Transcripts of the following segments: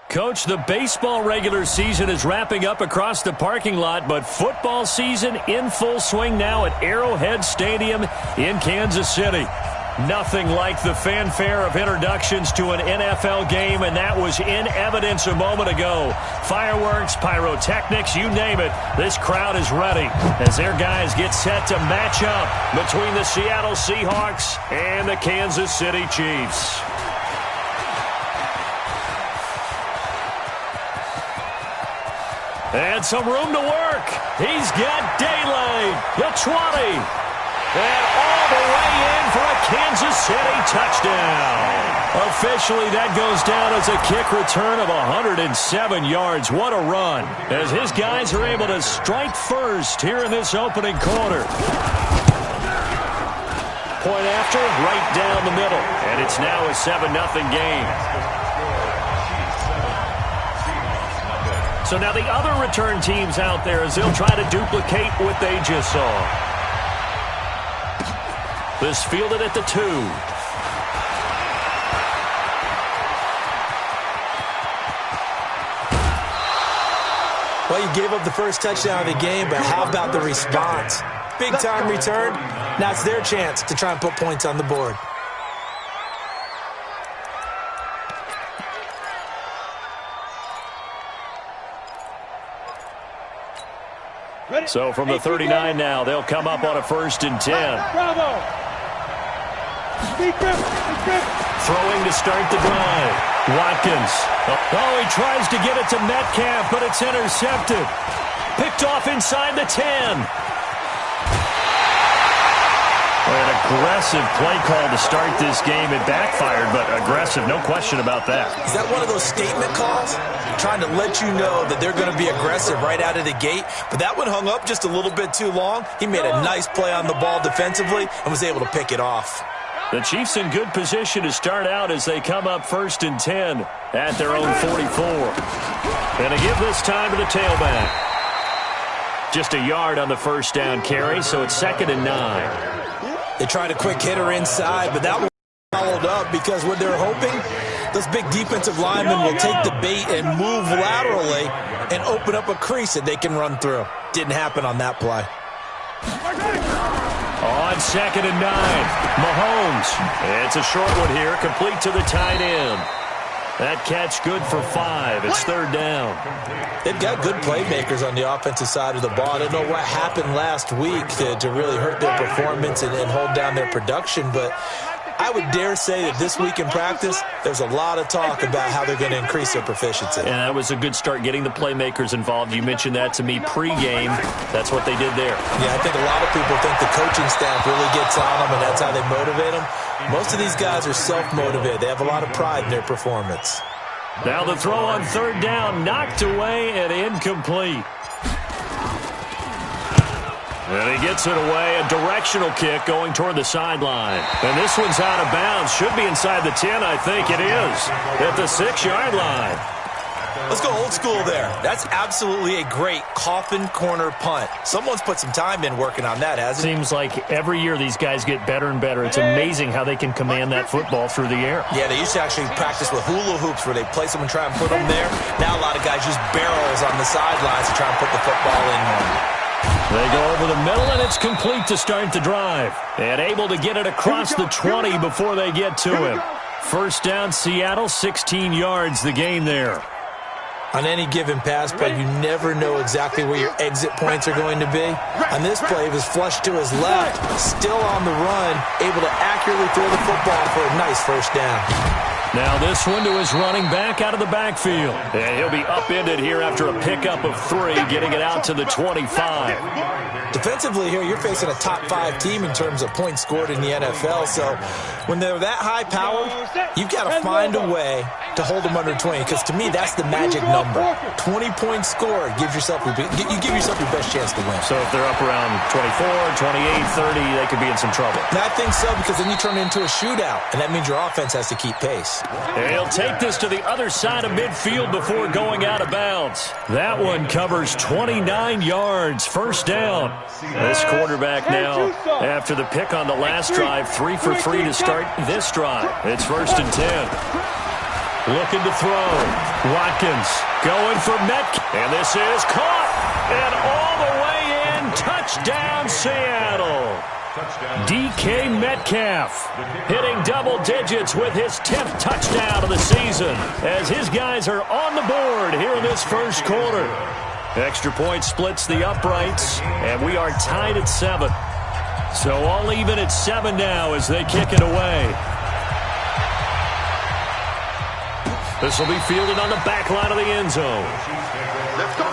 Coach, the baseball regular season is wrapping up across the parking lot, but football season in full swing now at Arrowhead Stadium in Kansas City. Nothing like the fanfare of introductions to an NFL game, and that was in evidence a moment ago. Fireworks, pyrotechnics, you name it. This crowd is ready as their guys get set to match up between the Seattle Seahawks and the Kansas City Chiefs. And some room to work. He's got daylight. The 20. And all the way in for a Kansas City touchdown. Officially, that goes down as a kick return of 107 yards. What a run. As his guys are able to strike first here in this opening quarter. Point after, right down the middle. And it's now a 7-0 game. So now the other return teams out there as they'll try to duplicate what they just saw. This fielded at the 2. Well, you gave up the first touchdown of the game, but how about the response? Big time return. Now it's their chance to try and put points on the board. So from the 39 now, they'll come up on a 1st and 10. Bravo. Throwing to start the drive. Watkins. Oh, he tries to get it to Metcalf, but it's intercepted. Picked off inside the 10. An aggressive play call to start this game. It backfired, but aggressive, no question about that. Is that one of those statement calls? Trying to let you know that they're going to be aggressive right out of the gate, but that one hung up just a little bit too long. He made a nice play on the ball defensively and was able to pick it off. The Chiefs in good position to start out as they come up 1st and 10 at their own 44. And to give this time to the tailback. Just a yard on the first down carry, so it's 2nd and 9. They tried a quick hitter inside, but that one followed up because what they're hoping, those big defensive linemen will take the bait and move laterally and open up a crease that they can run through. Didn't happen on that play. On 2nd and 9, Mahomes. It's a short one here, complete to the tight end. That catch good for 5. It's 3rd down. They've got good playmakers on the offensive side of the ball. I don't know what happened last week to really hurt their performance and hold down their production, but I would dare say that this week in practice, there's a lot of talk about how they're going to increase their proficiency. And that was a good start, getting the playmakers involved. You mentioned that to me pregame. That's what they did there. Yeah, I think a lot of people think the coaching staff really gets on them, and that's how they motivate them. Most of these guys are self-motivated. They have a lot of pride in their performance. Now the throw on 3rd down, knocked away and incomplete. And he gets it away, a directional kick going toward the sideline. And this one's out of bounds. Should be inside the 10, I think it is, at the 6-yard line. Let's go old school there. That's absolutely a great coffin corner punt. Someone's put some time in working on that, hasn't it? Seems like every year these guys get better and better. It's amazing how they can command that football through the air. Yeah, they used to actually practice with hula hoops where they place them and try and put them there. Now a lot of guys use barrels on the sidelines to try and put the football in there. They go over the middle, and it's complete to start the drive. And able to get it across the 20 before they get to him. 1st down, Seattle, 16 yards the gain there. On any given pass play, you never know exactly where your exit points are going to be. On this play, it was flushed to his left, still on the run, able to accurately throw the football for a nice 1st down. Now this one to his running back out of the backfield. And he'll be upended here after a pickup of 3, getting it out to the 25. Defensively here, you're facing a top 5 team in terms of points scored in the NFL. So when they're that high powered, you've got to find a way to hold them under 20. Because to me, that's the magic number. 20 points scored gives yourself you give yourself your best chance to win. So if they're up around 24, 28, 30, they could be in some trouble. And I think so, because then you turn it into a shootout, and that means your offense has to keep pace. And he'll take this to the other side of midfield before going out of bounds. That one covers 29 yards. 1st down. This quarterback now, after the pick on the last drive, 3 for 3 to start this drive. It's 1st and 10. Looking to throw. Watkins going for Metcalf. And this is caught. And all the way in. Touchdown, Seattle. DK Metcalf hitting double digits with his 10th touchdown of the season as his guys are on the board here in this first quarter. Extra point splits the uprights, and we are tied at 7. So all even at 7 now as they kick it away. This will be fielded on the back line of the end zone. Let's go.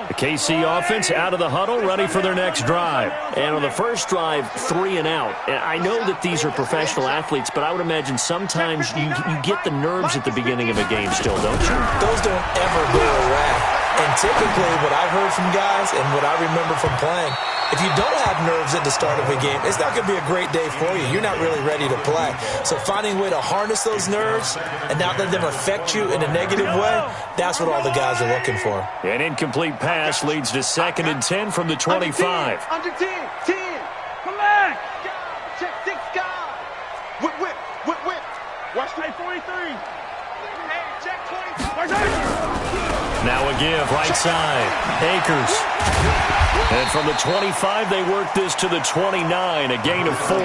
The KC offense out of the huddle, ready for their next drive. And on the first drive, 3 and out. And I know that these are professional athletes, but I would imagine sometimes you get the nerves at the beginning of a game still, don't you? Those don't ever go away. And typically what I've heard from guys and what I remember from playing, if you don't have nerves at the start of a game, it's not going to be a great day for you. You're not really ready to play. So finding a way to harness those nerves and not let them affect you in a negative way, that's what all the guys are looking for. An incomplete pass leads to 2nd and 10 from the 25. Under 10. Come back. Check 6 guys. Whip. Watch play 43. Hey, check 20. Now a give, right side. Akers. And from the 25, they work this to the 29, a gain of 4.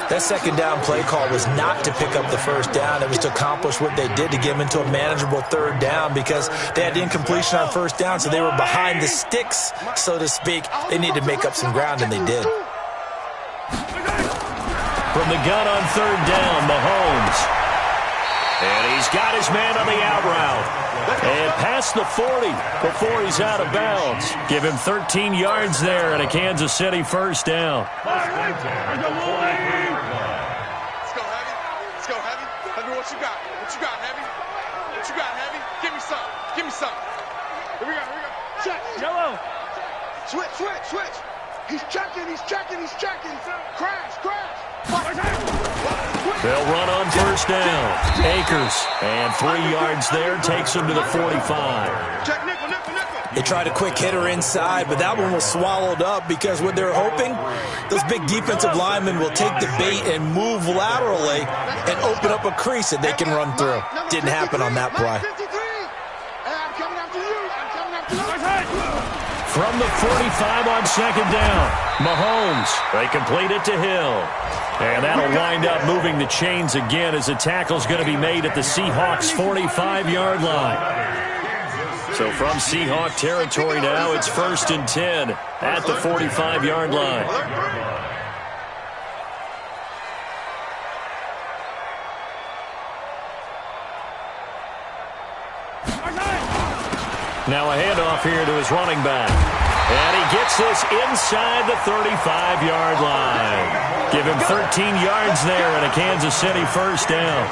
That second down play call was not to pick up the first down. It was to accomplish what they did to get them into a manageable 3rd down because they had incompletion on first down, so they were behind the sticks, so to speak. They needed to make up some ground, and they did. From the gun on 3rd down, Mahomes. And he's got his man on the out route. And past the 40 before he's out of bounds. Give him 13 yards there and a Kansas City first down. Let's go, Heavy. Heavy, what you got? Heavy? What you got, Heavy? Give me some. Here we go. Check. Yellow. Switch. He's checking. Crash. They'll run on first down. Akers. And 3 yards there takes him to the 45. Check nickel. They tried a quick hitter inside, but that one was swallowed up because what they're hoping, those big defensive linemen will take the bait and move laterally and open up a crease that they can run through. Didn't happen on that play. I'm coming after you. From the 45 on 2nd down, Mahomes. They complete it to Hill. And that'll wind up moving the chains again as the tackle's going to be made at the Seahawks' 45-yard line. So from Seahawk territory now, it's 1st and 10 at the 45-yard line. Now a handoff here to his running back. And he gets this inside the 35-yard line. Give him 13 yards there and a Kansas City first down.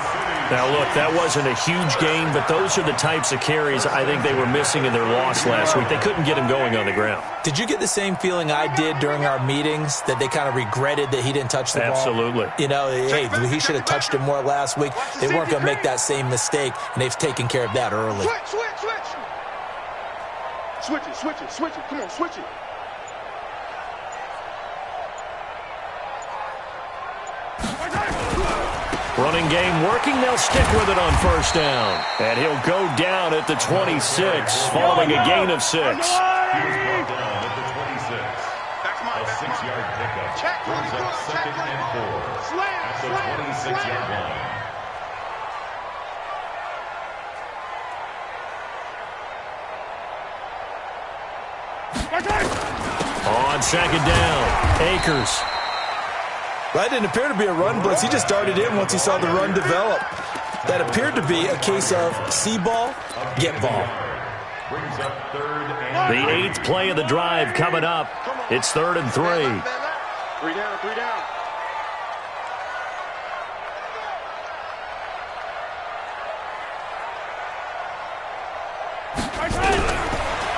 Now, look, that wasn't a huge gain, but those are the types of carries I think they were missing in their loss last week. They couldn't get him going on the ground. Did you get the same feeling I did during our meetings, that they kind of regretted that he didn't touch the ball? Absolutely. You know, hey, he should have touched it more last week. They weren't going to make that same mistake, and they've taken care of that early. Switch it. Come on, switch it. Running game working. They'll stick with it on first down. And he'll go down at the 26 following a gain of 6. He was brought down at the 26. A 6-yard pickup. Brings up 2nd and 4 at the 26-yard line. On 2nd down, Akers. That didn't appear to be a run blitz. He just darted in once he saw the run develop. That appeared to be a case of see ball, get ball. Brings up 3rd and The 8th play of the drive coming up. It's 3rd and 3. 3 down.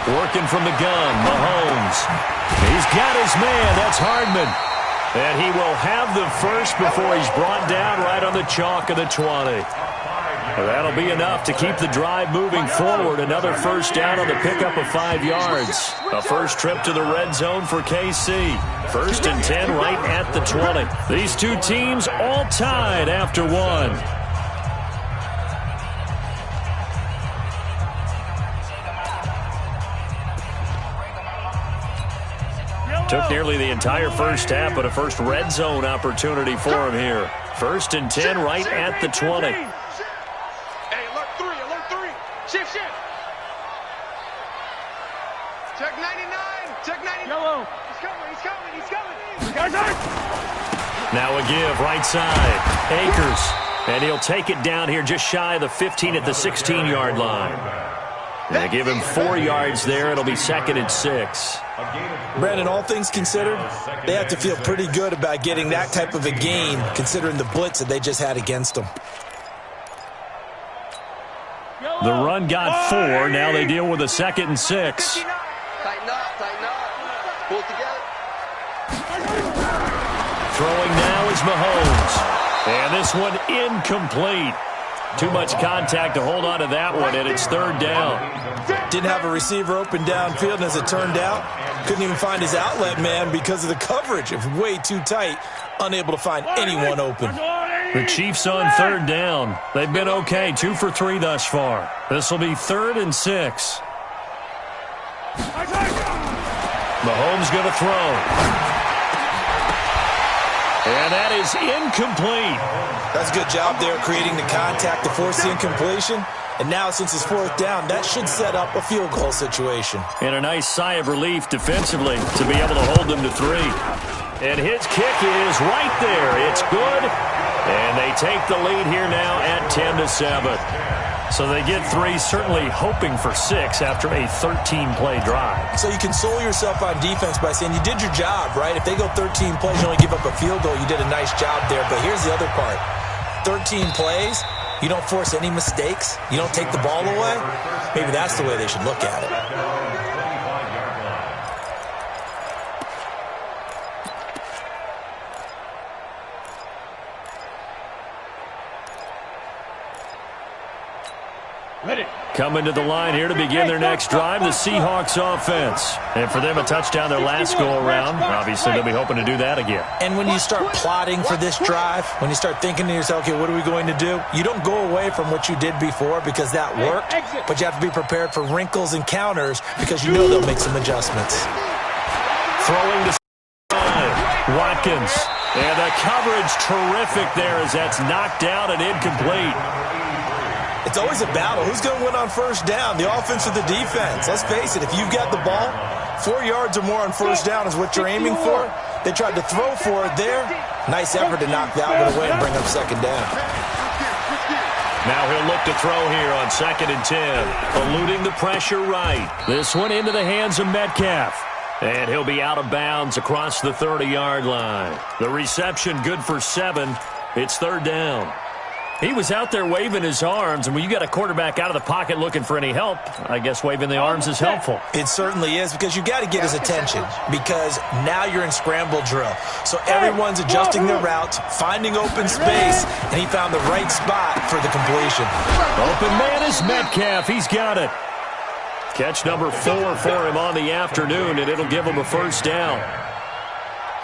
Working from the gun, Mahomes. He's got his man. That's Hardman. And he will have the first before he's brought down right on the chalk of the 20. That'll be enough to keep the drive moving forward. Another first down on the pickup of 5 yards. A first trip to the red zone for KC. 1st and 10 right at the 20. These two teams all tied after one. Took nearly the entire first half, but a first red zone opportunity for him here. 1st and 10 right at the 20. Shift. Check 99. Check 99. Yellow. He's coming. Now a give right side. Akers. And he'll take it down here just shy of the 15 at the 16-yard line. They give him 4 yards there. It'll be 2nd and 6. Brandon, all things considered, they have to feel pretty good about getting that type of a gain considering the blitz that they just had against them. The run got 4. Now they deal with a 2nd and 6. Tighten up. Pull together. Throwing now is Mahomes. And this one incomplete. Too much contact to hold on to that one, and it's 3rd down. Didn't have a receiver open downfield, and as it turned out, couldn't even find his outlet man because of the coverage. It was way too tight, unable to find anyone open. The Chiefs on 3rd down. They've been okay, 2 for 3 thus far. This will be 3rd and 6. Mahomes going to throw. And that is incomplete. That's a good job there creating the contact to force the incompletion. And now, since it's 4th down, that should set up a field goal situation. And a nice sigh of relief defensively to be able to hold them to 3. And his kick is right there. It's good. And they take the lead here now at 10-7. So they get 3, certainly hoping for 6 after a 13-play drive. So you console yourself on defense by saying you did your job, right? If they go 13 plays, you only give up a field goal, you did a nice job there. But here's the other part. 13 plays, you don't force any mistakes, you don't take the ball away. Maybe that's the way they should look at it. Coming to the line here to begin their next drive, the Seahawks offense. And for them, a touchdown their last go-around. Obviously, they'll be hoping to do that again. And when you start plotting for this drive, when you start thinking to yourself, okay, what are we going to do? You don't go away from what you did before because that worked, but you have to be prepared for wrinkles and counters because you know they'll make some adjustments. Throwing to Watkins. And the coverage terrific there as that's knocked down and incomplete. It's always a battle. Who's going to win on 1st down, the offense or the defense? Let's face it, if you've got the ball, 4 yards or more on 1st down is what you're aiming for. They tried to throw for it there. Nice effort to knock that one away and bring up 2nd down. Now he'll look to throw here on 2nd and 10. Eluding the pressure right. This one into the hands of Metcalf. And he'll be out of bounds across the 30-yard line. The reception good for 7. It's 3rd down. He was out there waving his arms, and when you got a quarterback out of the pocket looking for any help, I guess waving the arms is helpful. It certainly is, because you got to get his attention, because now you're in scramble drill. So everyone's adjusting their routes, finding open space, and he found the right spot for the completion. Open man is Metcalf. He's got it. Catch number 4 for him on the afternoon, and it'll give him a 1st down.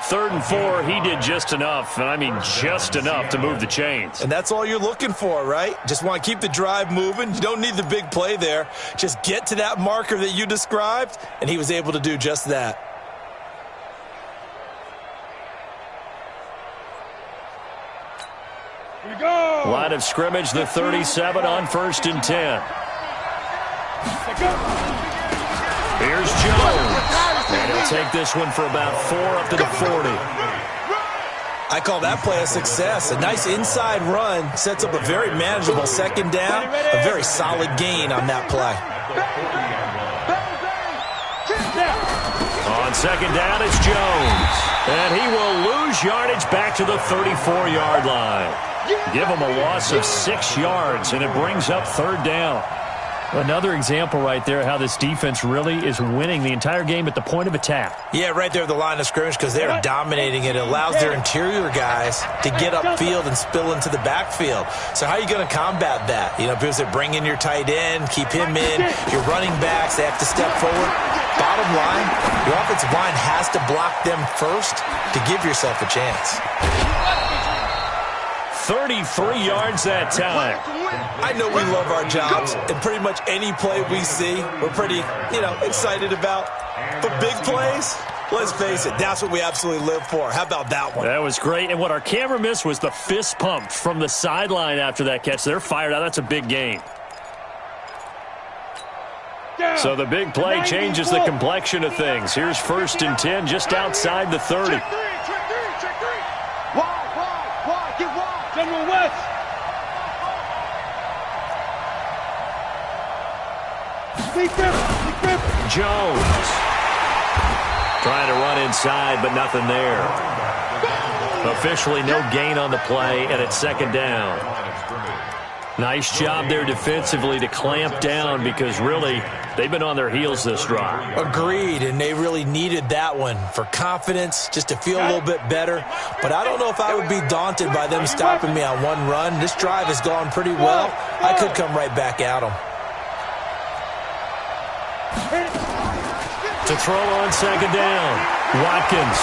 3rd and 4, he did just enough, and I mean just enough to move the chains. And that's all you're looking for, right? Just want to keep the drive moving. You don't need the big play there. Just get to that marker that you described, and he was able to do just that. Here we go. Line of scrimmage, the 37 on 1st and 10. Here's Jones. And he'll take this one for about 4 up to the 40. I call that play a success. A nice inside run sets up a very manageable 2nd down. A very solid gain on that play. On 2nd down, it's Jones. And he will lose yardage back to the 34-yard line. Give him a loss of 6 yards, and it brings up 3rd down. Another example right there how this defense really is winning the entire game at the point of attack. Yeah, right there at the line of scrimmage because they're dominating it. It allows their interior guys to get upfield and spill into the backfield. So how are you going to combat that? You know, because they bring in your tight end, keep him in. Your running backs, they have to step forward. Bottom line, your offensive line has to block them first to give yourself a chance. 33 yards that time. I know we love our jobs, and pretty much any play we see, we're pretty, excited about. But big plays, let's face it, that's what we absolutely live for. How about that one? That was great, and what our camera missed was the fist pump from the sideline after that catch. They're fired out. That's a big gain. So the big play changes the complexion of things. Here's 1st and 10 just outside the 30. General West. Jones trying to run inside, but nothing there. Officially no gain on the play, and it's 2nd down. Nice job there defensively to clamp down because really they've been on their heels this drive. Agreed, and they really needed that one for confidence, just to feel a little bit better. But I don't know if I would be daunted by them stopping me on one run. This drive has gone pretty well. I could come right back at them. To throw on 2nd down, Watkins.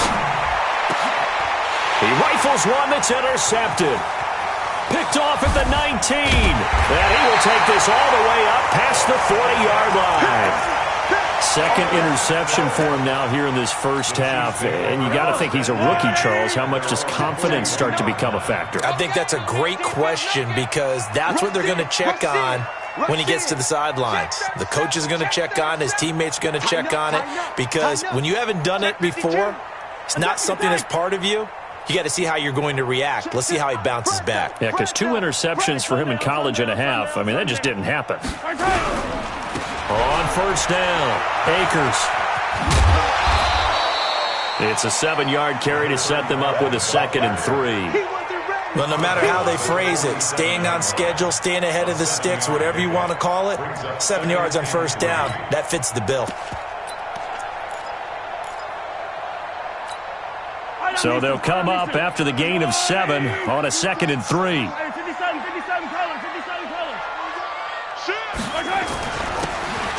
He rifles one that's intercepted. Picked off at the 19. And he will take this all the way up past the 40-yard line. 2nd interception for him now here in this first half. And you got to think he's a rookie, Charles. How much does confidence start to become a factor? I think that's a great question because that's what they're going to check on when he gets to the sidelines. The coach is going to check on, his teammates are going to check on it because when you haven't done it before, it's not something that's part of you. You got to see how you're going to react. Let's see how he bounces back. Yeah, because 2 interceptions for him in college and a half. I mean, that just didn't happen. On 1st down, Akers. It's a 7-yard carry to set them up with a 2nd and 3. Well, no matter how they phrase it, staying on schedule, staying ahead of the sticks, whatever you want to call it, 7 yards on 1st down, that fits the bill. So they'll come up after the gain of 7 on a 2nd and 3.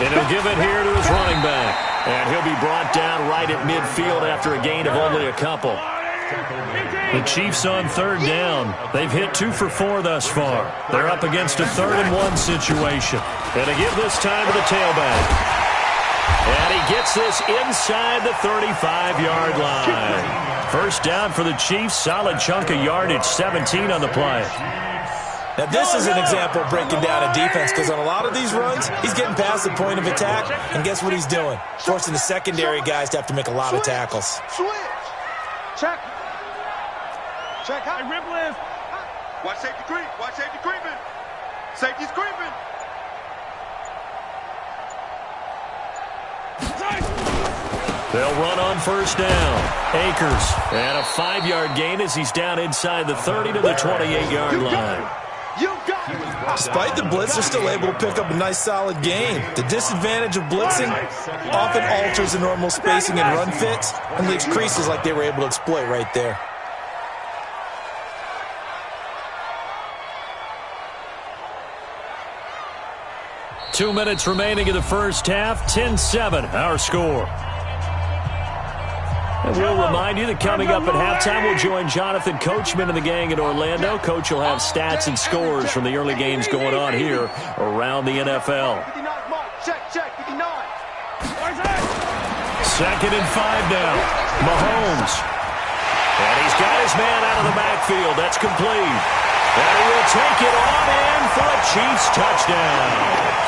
And he'll give it here to his running back. And he'll be brought down right at midfield after a gain of only a couple. The Chiefs on 3rd down. They've hit 2 for 4 thus far. They're up against a 3rd and 1 situation. And they give this time to the tailback. And he gets this inside the 35-yard line. 1st down for the Chiefs. Solid chunk of yardage, 17 on the play. Now, this is an example of breaking down a defense because on a lot of these runs, he's getting past the point of attack, and guess what he's doing? Forcing the secondary guys to have to make a lot of tackles. Switch. Check. Check. High rip lift. Watch safety creep. Watch safety creeping. Safety's creeping. They'll run on 1st down. Akers. And a 5-yard gain as he's down inside the 30 to the 28-yard line. Despite the blitz, they're still able to pick up a nice, solid gain. The disadvantage of blitzing often alters the normal spacing and run fits and leaves creases like they were able to exploit right there. Two minutes remaining in the first half. 10-7, our score. And we'll remind you that coming up at halftime, we'll join Jonathan Coachman and the gang in Orlando. Coach will have stats and scores from the early games going on here around the NFL. 2nd and 5 now. Mahomes. And he's got his man out of the backfield. That's complete. And he will take it on in for a Chiefs touchdown.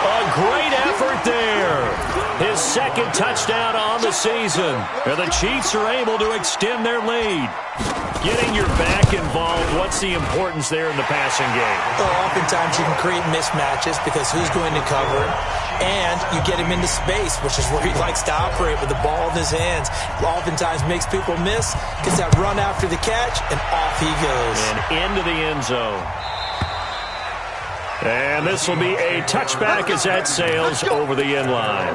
A great effort there. His 2nd touchdown on the season. And the Chiefs are able to extend their lead. Getting your back involved, what's the importance there in the passing game? Well, oftentimes you can create mismatches because who's going to cover him? And you get him into space, which is where he likes to operate with the ball in his hands. Oftentimes makes people miss, gets that run after the catch, and off he goes. And into the end zone. And this will be a touchback as that sails over the end line.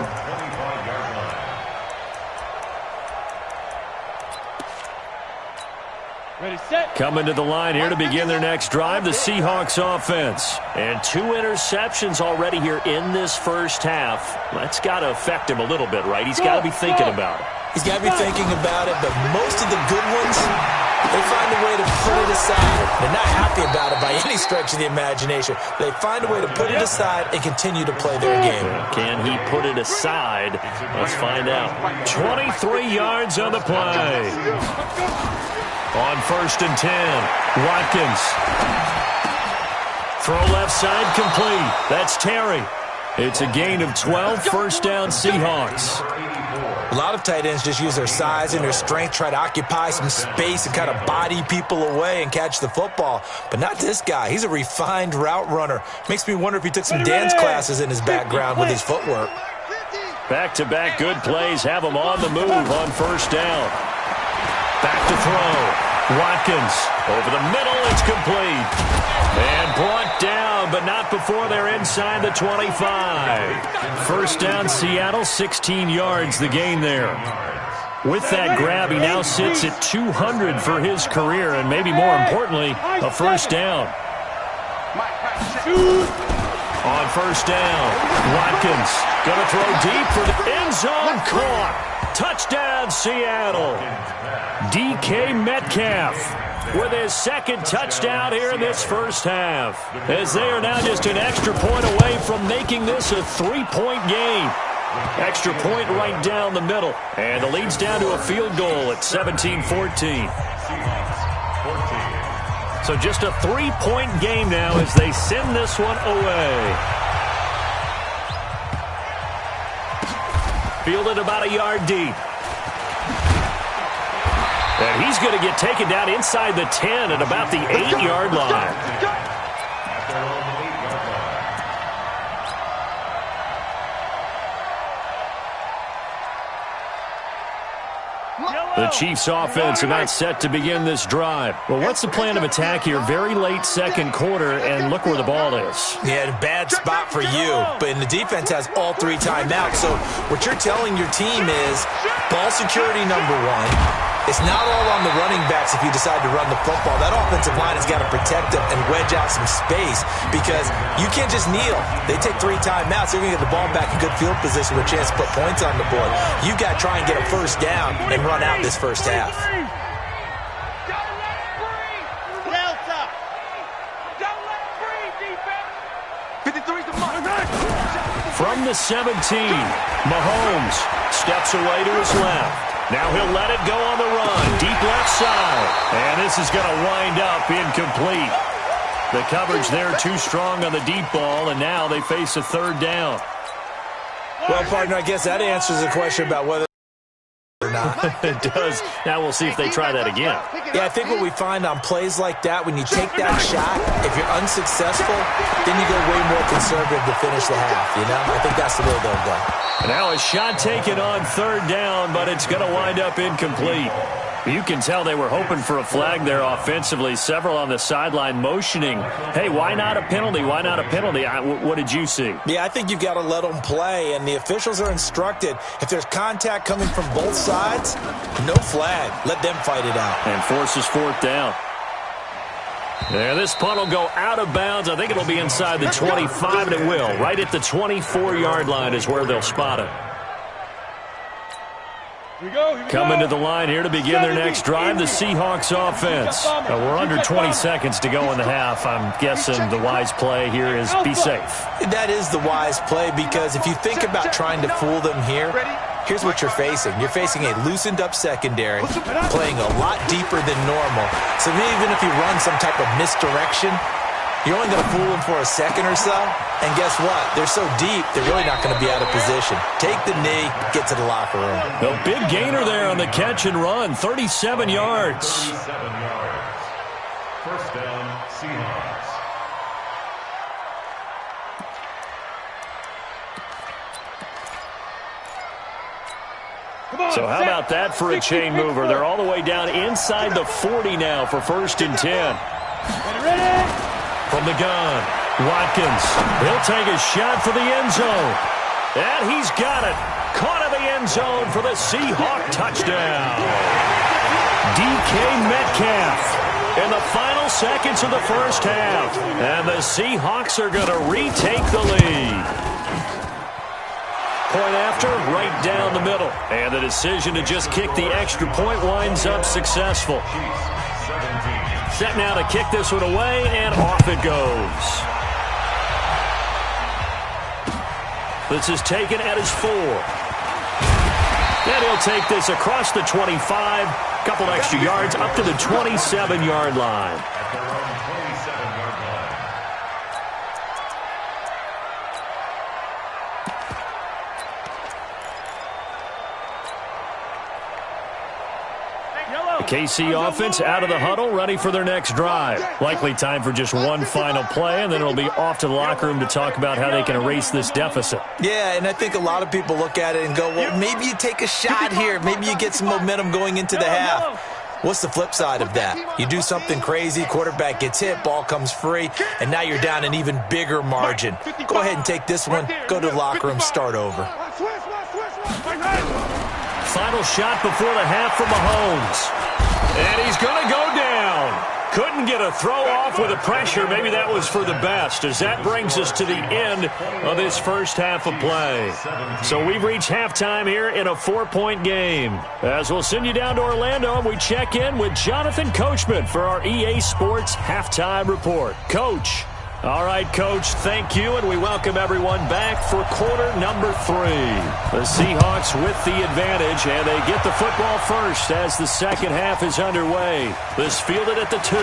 Ready, set. Coming to the line here to begin their next drive, the Seahawks offense. And 2 interceptions already here in this first half. That's got to affect him a little bit, right? He's got to be thinking about it. He's got to be thinking about it, but most of the good ones, they find a way to put it aside. They're not happy about it by any stretch of the imagination. They find a way to put it aside and continue to play their game. Can he put it aside? Let's find out. 23 yards on the play. On 1st and 10, Watkins. Throw left side complete. That's Terry. It's a gain of 12, first down Seahawks. A lot of tight ends just use their size and their strength, try to occupy some space and kind of body people away and catch the football. But not this guy. He's a refined route runner. Makes me wonder if he took some dance classes in his background with his footwork. Back-to-back good plays have him on the move on 1st down. Back to throw. Watkins over the middle. It's complete. And brought down, but not before they're inside the 25. 1st down Seattle, 16 yards the gain there. With that grab, he now sits at 200 for his career, and maybe more importantly, a 1st down. On 1st down, Watkins going to throw deep for the end zone. Caught. Touchdown, Seattle. DK Metcalf with his 2nd touchdown here in this first half, as they are now just an extra point away from making this a 3-point game. Extra point right down the middle, and the lead's down to a field goal at 17-14. So just a 3-point game now as they send this one away. Fielded about a yard deep. And he's going to get taken down inside the 10 at about the 8-yard line. The Chiefs offense about set to begin this drive. Well, what's the plan of attack here? Very late 2nd quarter, and look where the ball is. Yeah, bad spot for you, but the defense has all 3 timeouts. So what you're telling your team is ball security number 1. It's not all on the running backs if you decide to run the football. That offensive line has got to protect them and wedge out some space because you can't just kneel. They take 3 timeouts. They're going to get the ball back in good field position with a chance to put points on the board. You've got to try and get a 1st down and run out this first half. From the 17, Mahomes steps away to his left. Now he'll let it go on the run. Deep left side. And this is going to wind up incomplete. The coverage there too strong on the deep ball, and now they face a 3rd down. Well, partner, I guess that answers the question about whether or not. It does. Now we'll see if they try that again. Yeah, I think what we find on plays like that, when you take that shot, if you're unsuccessful, then you go way more conservative to finish the half, you know? I think that's the way they'll go. Now a shot taken on 3rd down, but it's going to wind up incomplete. You can tell they were hoping for a flag there offensively. Several on the sideline motioning, hey, why not a penalty? Why not a penalty? What did you see? Yeah, I think you've got to let them play, and the officials are instructed, if there's contact coming from both sides, no flag. Let them fight it out. And forces 4th down. Yeah, this punt will go out of bounds. I think it'll be inside the 25, and it will. Right at the 24-yard line is where they'll spot it. Coming to the line here to begin their next drive, the Seahawks offense. We're under 20 seconds to go in the half. I'm guessing the wise play here is be safe. That is the wise play, because if you think about trying to fool them here, here's what you're facing. You're facing a loosened-up secondary, playing a lot deeper than normal. So even if you run some type of misdirection, you're only going to fool them for a second or so. And guess what? They're so deep, they're really not going to be out of position. Take the knee, get to the locker room. A big gainer there on the catch and run, 37 yards. 1st down, Seahawks. So how about that for a chain mover? They're all the way down inside the 40 now for 1st and 10. From the gun, Watkins, he'll take a shot for the end zone. And he's got it. Caught in the end zone for the Seahawk touchdown. DK Metcalf in the final seconds of the first half. And the Seahawks are going to retake the lead. Point after, right down the middle. And the decision to just kick the extra point winds up successful. Set now to kick this one away, and off it goes. This is taken at his 4. And he'll take this across the 25. Couple extra yards up to the 27-yard line. KC offense out of the huddle, ready for their next drive. Likely time for just one final play, and then it'll be off to the locker room to talk about how they can erase this deficit. Yeah, and I think a lot of people look at it and go, well, maybe you take a shot here. Maybe you get some momentum going into the half. What's the flip side of that? You do something crazy, quarterback gets hit, ball comes free, and now you're down an even bigger margin. Go ahead and take this one, go to the locker room, start over. Final shot before the half from Mahomes. And he's going to go down. Couldn't get a throw off with the pressure. Maybe that was for the best, as that brings us to the end of this first half of play. So we've reached halftime here in a 4-point game. As we'll send you down to Orlando, we check in with Jonathan Coachman for our EA Sports Halftime Report. Coach. All right, Coach, thank you, and we welcome everyone back for quarter number 3. The Seahawks with the advantage, and they get the football first as the second half is underway. This fielded at the 2.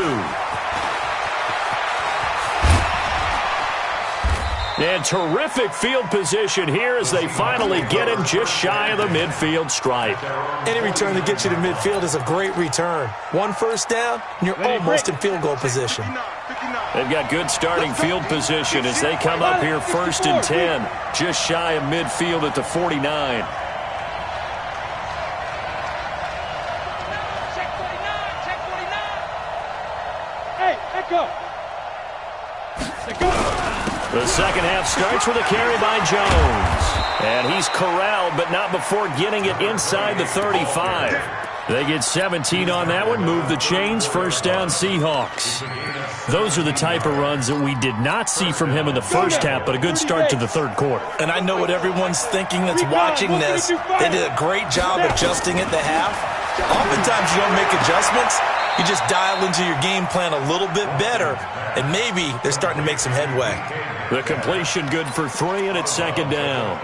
And terrific field position here as they finally get him just shy of the midfield stripe. Any return that gets you to midfield is a great return. One first down, and you're almost in field goal position. They've got good starting field position as they come up here 1st and 10, just shy of midfield at the 49. Hey, echo. The second half starts with a carry by Jones. And he's corralled, but not before getting it inside the 35. They get 17 on that one, move the chains, first down Seahawks. Those are the type of runs that we did not see from him in the first half, but a good start to the third quarter. And I know what everyone's thinking that's watching this. They did a great job adjusting at the half. Oftentimes you don't make adjustments. You just dial into your game plan a little bit better, and maybe they're starting to make some headway. The completion good for 3, and it's second down.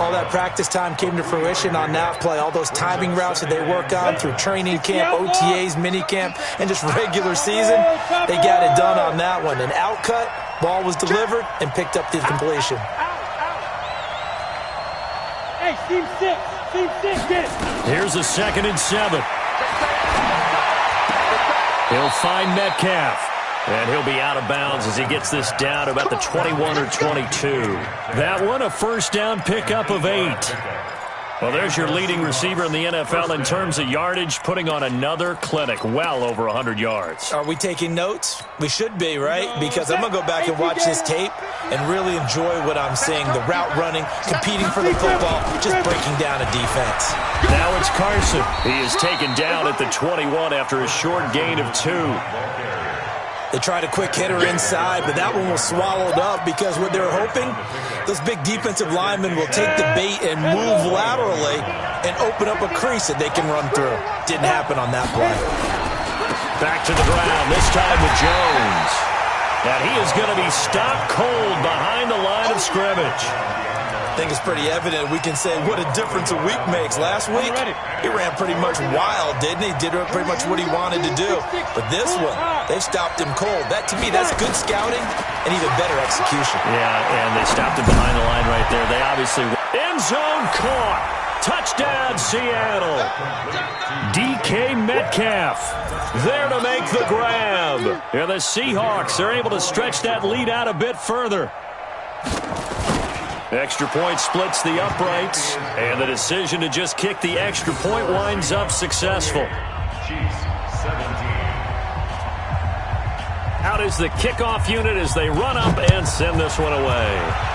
All that practice time came to fruition on that play. All those timing routes that they work on through training camp, OTAs, minicamp, and just regular season, they got it done on that one. An outcut, ball was delivered, and picked up the completion. Hey, team 6, get it. Here's a 2nd and 7. He'll find Metcalf. And he'll be out of bounds as he gets this down to about the 21 or 22. That one, a first down pickup of 8. Well, there's your leading receiver in the NFL in terms of yardage, putting on another clinic, well over 100 yards. Are we taking notes? We should be, right? Because I'm going to go back and watch this tape and really enjoy what I'm seeing. The route running, competing for the football, just breaking down a defense. Now it's Carson. He is taken down at the 21 after a short gain of 2. They tried a quick hitter inside, but that one was swallowed up because what they're hoping, those big defensive linemen will take the bait and move laterally and open up a crease that they can run through. Didn't happen on that play. Back to the ground, this time with Jones. And he is going to be stopped cold behind the line of scrimmage. I think it's pretty evident. We can say what a difference a week makes. Last week, he ran pretty much wild, didn't he? Did pretty much what he wanted to do. But this one, they stopped him cold. That, to me, that's good scouting and even better execution. Yeah, and they stopped him behind the line right there. They obviously... End zone caught. Touchdown, Seattle. DK Metcalf there to make the grab. And the Seahawks are able to stretch that lead out a bit further. Extra point splits the uprights, and the decision to just kick the extra point winds up successful. Out is the kickoff unit as they run up and send this one away.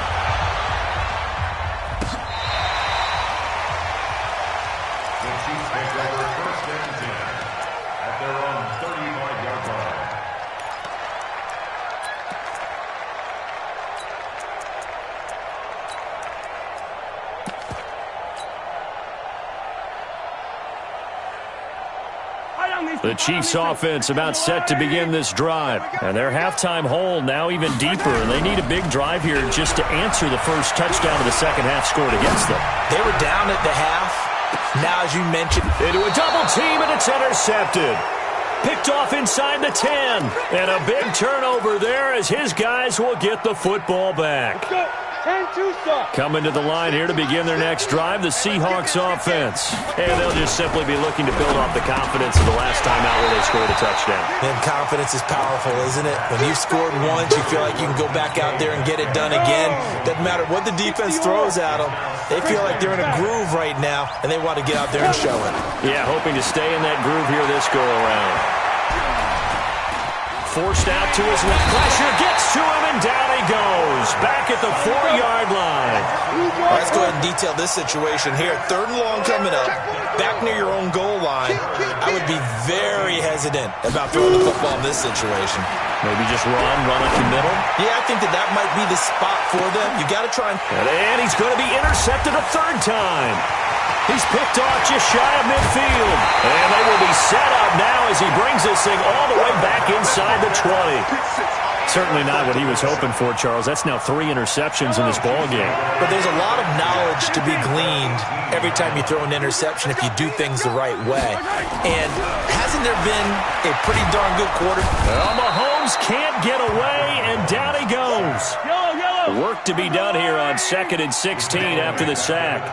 The Chiefs offense about set to begin this drive. And their halftime hole now even deeper. And they need a big drive here just to answer the first touchdown of the second half scored against them. They were down at the half. Now, as you mentioned, into a double team, and it's intercepted. Picked off inside the 10. And a big turnover there as his guys will get the football back. Coming to the line here to begin their next drive, the Seahawks offense. And they'll just simply be looking to build off the confidence of the last time out where they scored a touchdown. And confidence is powerful, isn't it? When you've scored once, you feel like you can go back out there and get it done again. Doesn't matter what the defense throws at them. They feel like they're in a groove right now, and they want to get out there and show it. Yeah, hoping to stay in that groove here this go-around. Forced out to his left. Pressure gets to him, and down he goes. Back at the 4-yard line. Let's go ahead and detail this situation here. 3rd and long coming up. Back near your own goal line. I would be very hesitant about throwing the football in this situation. Maybe just run up the middle. Yeah, I think that might be the spot for them. You got to try and he's going to be intercepted a 3rd time. He's picked off just shy of midfield. And they will be set up now as he brings this thing all the way back inside the 20. Certainly not what he was hoping for, Charles. That's now 3 interceptions in this ball game. But there's a lot of knowledge to be gleaned every time you throw an interception if you do things the right way. And hasn't there been a pretty darn good quarter? Well, Mahomes can't get away, and down he goes. Work to be done here on 2nd and 16 after the sack.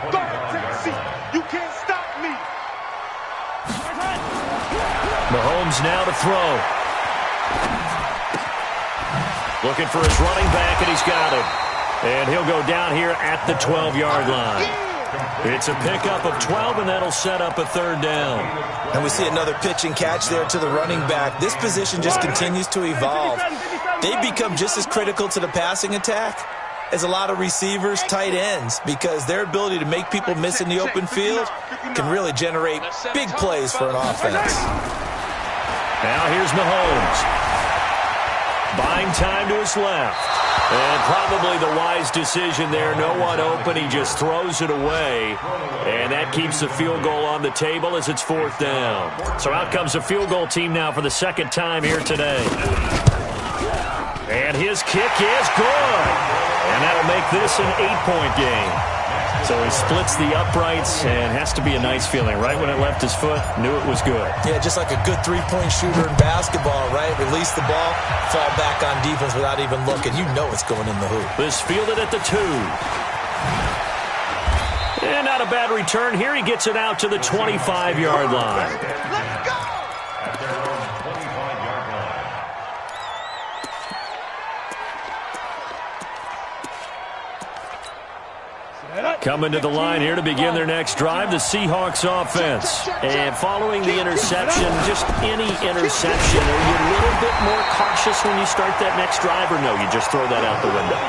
You can't stop me. Mahomes now to throw. Looking for his running back, and he's got him. And he'll go down here at the 12-yard line. It's a pickup of 12, and that'll set up a 3rd down. And we see another pitch and catch there to the running back. This position just continues to evolve. They become just as critical to the passing attack as a lot of receivers, tight ends, because their ability to make people miss in the open field can really generate big plays for an offense. Now here's Mahomes. Buying time to his left. And probably the wise decision there. No one open. He just throws it away. And that keeps the field goal on the table as it's 4th down. So out comes the field goal team now for the 2nd time here today. And his kick is good. And that'll make this an 8-point game. So he splits the uprights and has to be a nice feeling. Right when it left his foot, knew it was good. Yeah, just like a good 3-point shooter in basketball, right? Release the ball, fall back on defense without even looking. You know it's going in the hoop. This fielded at the 2. And not a bad return here. He gets it out to the 25-yard line. Let's go! Coming to the line here to begin their next drive, the Seahawks offense. And following the interception, just any interception, are you a little bit more cautious when you start that next drive, or no, you just throw that out the window?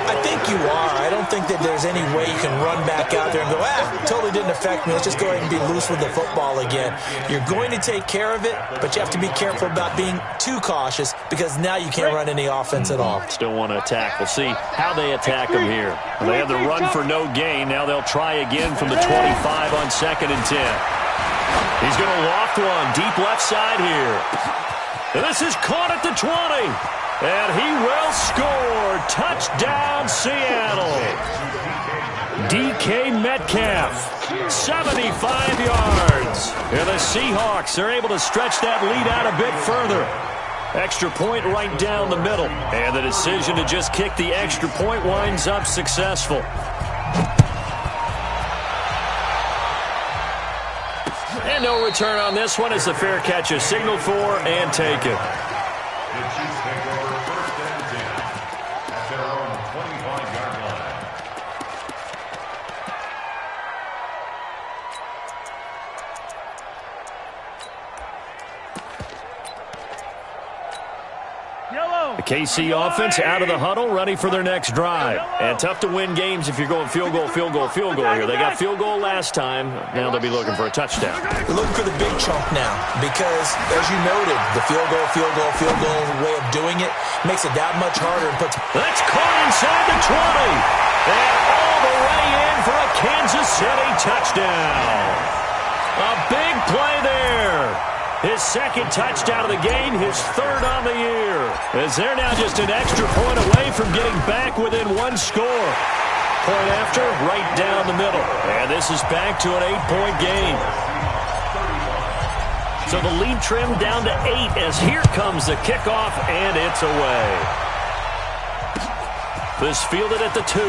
I think you are. I don't think that there's any way you can run back out there and go, totally didn't affect me. Let's just go ahead and be loose with the football again. You're going to take care of it, but you have to be careful about being too cautious because now you can't run any offense at all. Still want to attack. We'll see how they attack them here. They had the run for no gain. Now they'll try again from the 25 on 2nd and 10. He's going to loft one deep left side here. And this is caught at the 20. And he will score. Touchdown, Seattle. DK Metcalf, 75 yards. And the Seahawks are able to stretch that lead out a bit further. Extra point right down the middle. And the decision to just kick the extra point winds up successful. And no return on this one as the fair catch is signaled for and taken. KC offense out of the huddle, ready for their next drive. And tough to win games if you're going field goal here. They got field goal last time. Now they'll be looking for a touchdown. They're looking for the big chunk now because, as you noted, the field goal way of doing it makes it that much harder. That's caught inside the 20. And all the way in for a Kansas City touchdown. A big play there. His second touchdown of the game, his third on the year. As they're now just an extra point away from getting back within one score. Point after, right down the middle. And this is back to an 8-point game. So the lead trimmed down to 8 as here comes the kickoff, and it's away. This fielded at the 2.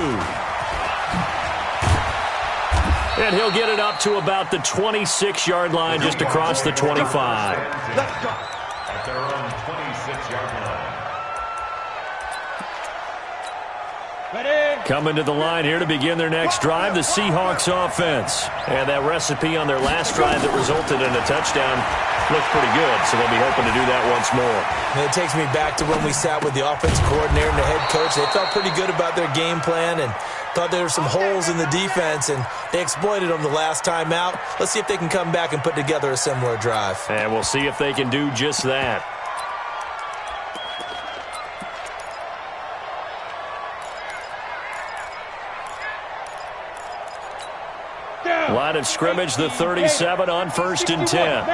And he'll get it up to about the 26-yard line, just across the 25. At their own 26-yard line. Coming to the line here to begin their next drive, the Seahawks offense. And that recipe on their last drive that resulted in a touchdown looked pretty good, so they'll be hoping to do that once more. And it takes me back to when we sat with the offensive coordinator and the head coach. They felt pretty good about their game plan and thought there were some holes in the defense, and they exploited them the last time out. Let's see if they can come back and put together a similar drive. And we'll see if they can do just that. Line of scrimmage, the 37 on 1st and 10.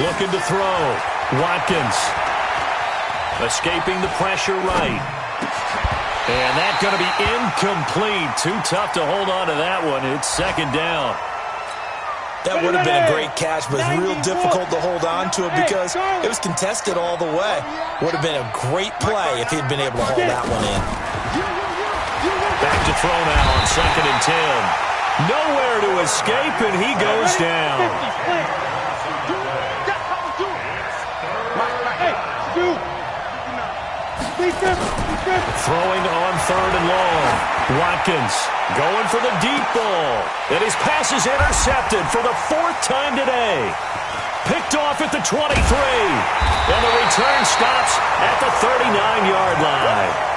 Looking to throw. Watkins. Escaping the pressure right. And that's going to be incomplete. Too tough to hold on to that one. It's second down. That would have been a great catch, but it's real difficult to hold on to it because it was contested all the way. Would have been a great play if he'd been able to hold that one in. Back to throw now on 2nd and 10. Nowhere to escape, and he goes down. Throwing on 3rd and long. Watkins going for the deep ball. And his pass is intercepted for the 4th time today. Picked off at the 23. And the return stops at the 39-yard line.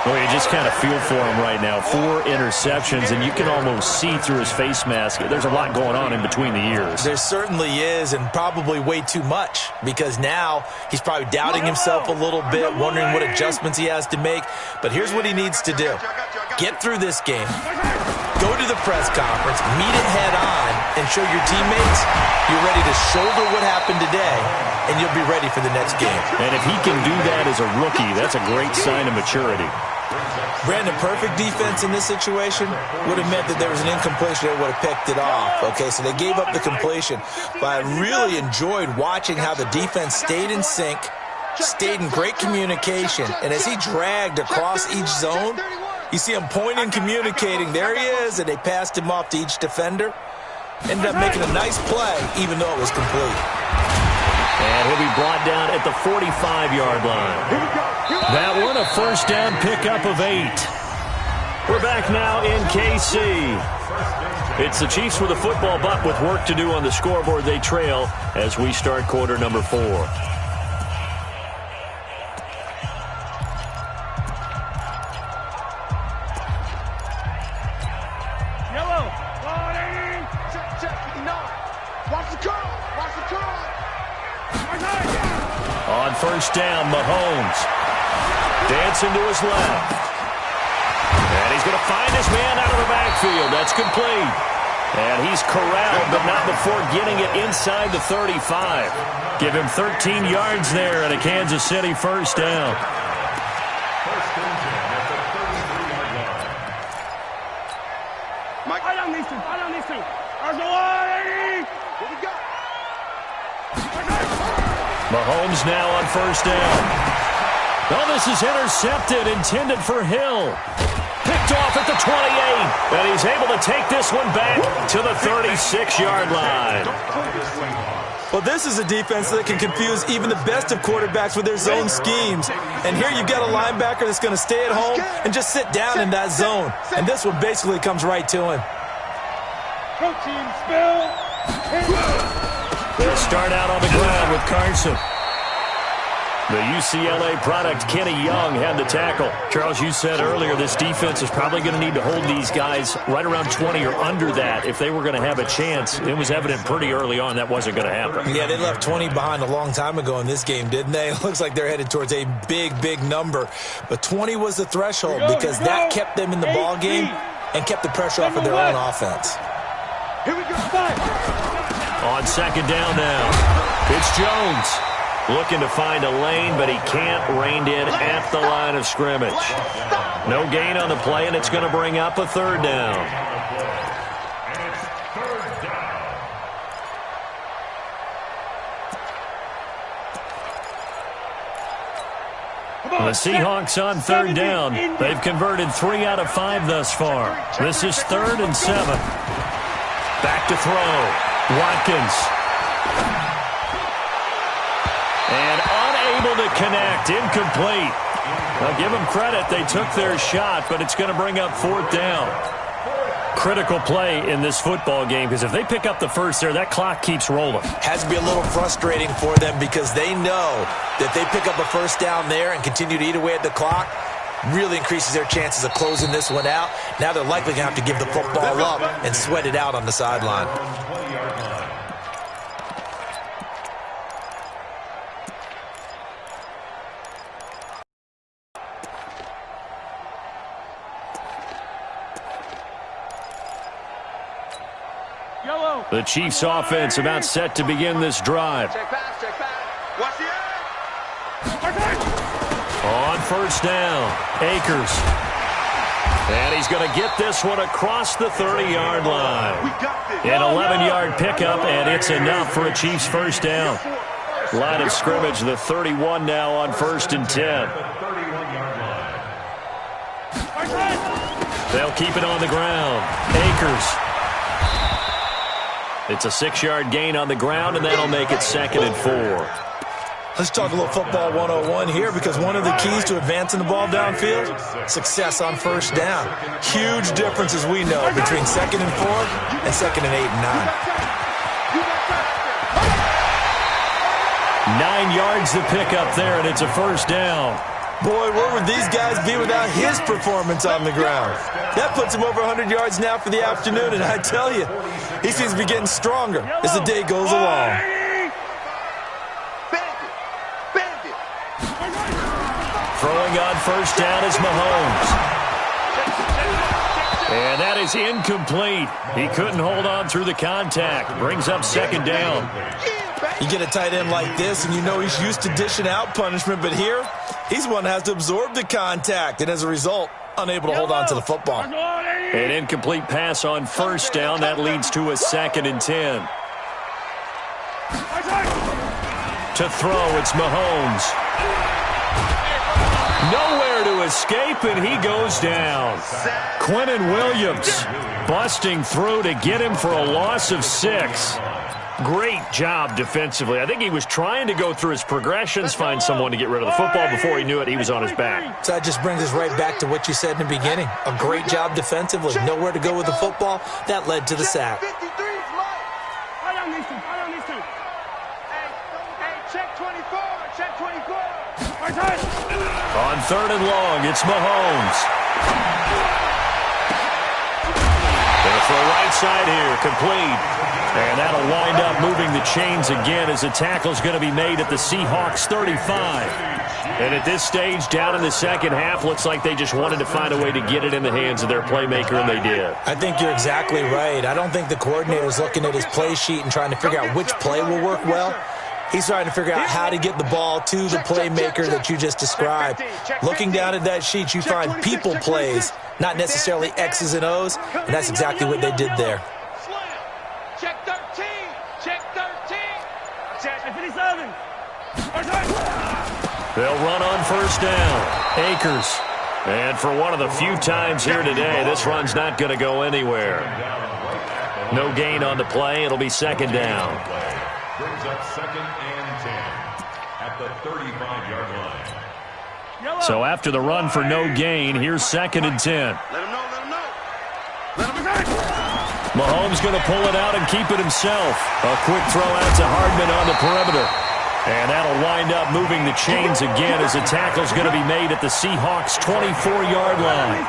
Well, you just kind of feel for him right now. 4 interceptions, and you can almost see through his face mask. There's a lot going on in between the ears. There certainly is, and probably way too much, because now he's probably doubting himself a little bit, wondering what adjustments he has to make. But here's what he needs to do. Get through this game. Go to the press conference, meet it head on, and show your teammates you're ready to shoulder what happened today, and you'll be ready for the next game. And if he can do that as a rookie, that's a great sign of maturity. Brandon, perfect defense in this situation would have meant that there was an incompletion. They would have picked it off. Okay, so they gave up the completion. But I really enjoyed watching how the defense stayed in sync, stayed in great communication, and as he dragged across each zone, you see him pointing, communicating. There he is, and they passed him off to each defender. Ended up making a nice play, even though it was complete. And he'll be brought down at the 45-yard line. That one, a first down pickup of 8. We're back now in KC. It's the Chiefs with a football, but with work to do on the scoreboard. They trail as we start quarter number 4. On first down, Mahomes dancing to his left. And he's going to find his man out of the backfield. That's complete. And he's corralled, but not before getting it inside the 35. Give him 13 yards there and a Kansas City first down. Mike, I on these two. What we got? Mahomes now on first down. Oh, this is intercepted, intended for Hill. Picked off at the 28. And he's able to take this one back to the 36-yard line. Well, this is a defense that can confuse even the best of quarterbacks with their zone schemes. And here you've got a linebacker that's going to stay at home and just sit down in that zone. And this one basically comes right to him. Protein spill. They'll start out on the ground with Carson. The UCLA product, Kenny Young, had the tackle. Charles, you said earlier this defense is probably going to need to hold these guys right around 20 or under that if they were going to have a chance. It was evident pretty early on that wasn't going to happen. Yeah, they left 20 behind a long time ago in this game, didn't they? It looks like they're headed towards a big, big number. But 20 was the threshold because that kept them in the ball game and kept the pressure off of their own offense. Here we go. On second down now, it's Jones. Looking to find a lane, but he can't. Reined in at the line of scrimmage. No gain on the play, and it's going to bring up a third down. The Seahawks on third down. They've converted 3 out of 5 thus far. This is 3rd and 7. Back to throw. Watkins. And unable to connect. Incomplete. Now give them credit. They took their shot, but it's going to bring up 4th down. Critical play in this football game because if they pick up the first there, that clock keeps rolling. Has to be a little frustrating for them because they know that they pick up a first down there and continue to eat away at the clock. Really increases their chances of closing this one out. Now they're likely going to have to give the football up and sweat it out on the sideline. The Chiefs' offense about set to begin this drive. Check pass, check pass. Watch the edge. On first down, Akers. And he's going to get this one across the 30-yard line. An 11-yard pickup, and it's enough for a Chiefs first down. Line of scrimmage, the 31 now on 1st and 10. They'll keep it on the ground. Akers. It's a 6-yard gain on the ground, and that'll make it 2nd and 4. Let's talk a little football 101 here because one of the keys to advancing the ball downfield, success on first down. Huge difference, as we know, between 2nd and 4 and 2nd and 8 and 9. 9 yards to pick up there, and it's a first down. Boy, where would these guys be without his performance on the ground? That puts him over 100 yards now for the afternoon, and I tell you, he seems to be getting stronger as the day goes along. Throwing on first down is Mahomes. And that is incomplete. He couldn't hold on through the contact. Brings up 2nd down. You get a tight end like this, and you know he's used to dishing out punishment, but here, he's one that has to absorb the contact, and as a result, unable to hold on to the football. An incomplete pass on first down. That leads to a 2nd and 10. To throw, it's Mahomes. Nowhere to escape, and he goes down. Quinnen Williams busting through to get him for a loss of 6. Great job defensively. I think he was trying to go through his progressions, find someone to get rid of the football. Before he knew it, he was on his back. So that just brings us right back to what you said in the beginning. A great job defensively. Nowhere to go with the football. That led to the sack. Hey, check 24, check 24. On 3rd and long, it's Mahomes. They'll throw right side here, complete. And that'll wind up moving the chains again as the tackle's going to be made at the Seahawks 35. And at this stage, down in the second half, looks like they just wanted to find a way to get it in the hands of their playmaker, and they did. I think you're exactly right. I don't think the coordinator's looking at his play sheet and trying to figure out which play will work well. He's trying to figure out how to get the ball to the playmaker that you just described. Looking down at that sheet, you find people plays, not necessarily X's and O's, and that's exactly what they did there. Check 13, check 13. Check 57. They'll run on first down. Akers. And for one of the few times here today, this run's not going to go anywhere. No gain on the play. It'll be 2nd down. Brings up 2nd and 10 at the 35-yard line. So after the run for no gain, here's 2nd and 10. Let him know, let him know. Let him know. Mahomes going to pull it out and keep it himself. A quick throw out to Hardman on the perimeter. And that'll wind up moving the chains again as the tackle's going to be made at the Seahawks' 24-yard line.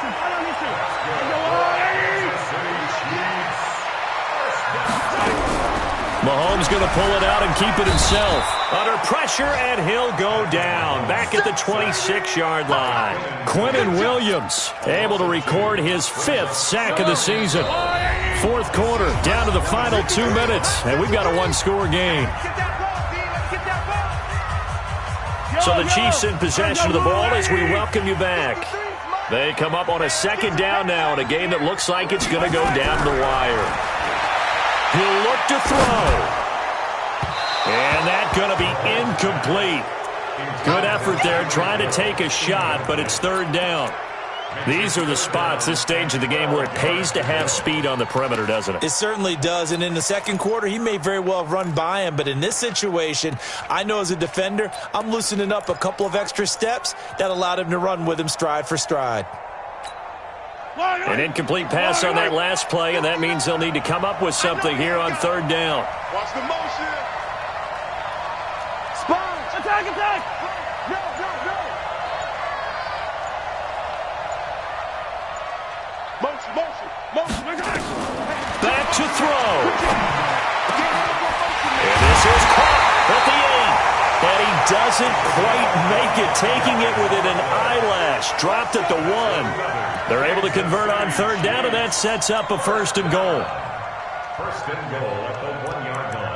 Mahomes going to pull it out and keep it himself. Under pressure, and he'll go down. Back at the 26-yard line. Quinnen Williams able to record his 5th sack of the season. 4th quarter, down to the final 2 minutes, and we've got a one-score game. So the Chiefs in possession of the ball as we welcome you back. They come up on a 2nd down now in a game that looks like it's going to go down the wire. He'll look to throw. And that's going to be incomplete. Good effort there trying to take a shot, but it's 3rd down. These are the spots, this stage of the game, where it pays to have speed on the perimeter, doesn't it? It certainly does, and in the 2nd quarter, he may very well run by him, but in this situation, I know as a defender, I'm loosening up a couple of extra steps that allowed him to run with him stride for stride. An incomplete pass on that last play, and that means they'll need to come up with something here on 3rd down. Watch the motion. Sponge. Attack. Go. Motion. Back to throw. And this is caught at the 8. And he doesn't quite make it, taking it within an eyelash. Dropped at the 1. They're able to convert on 3rd down, and that sets up a 1st and goal. 1st and goal at the 1-yard line.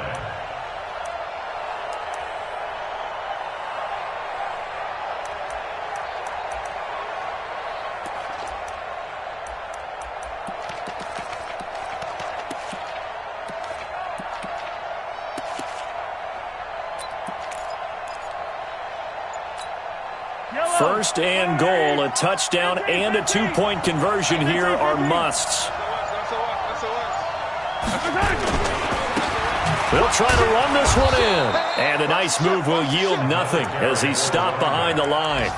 First and goal, a touchdown and a 2-point conversion here are musts. They'll try to run this one in. And a nice move will yield nothing as he's stopped behind the line.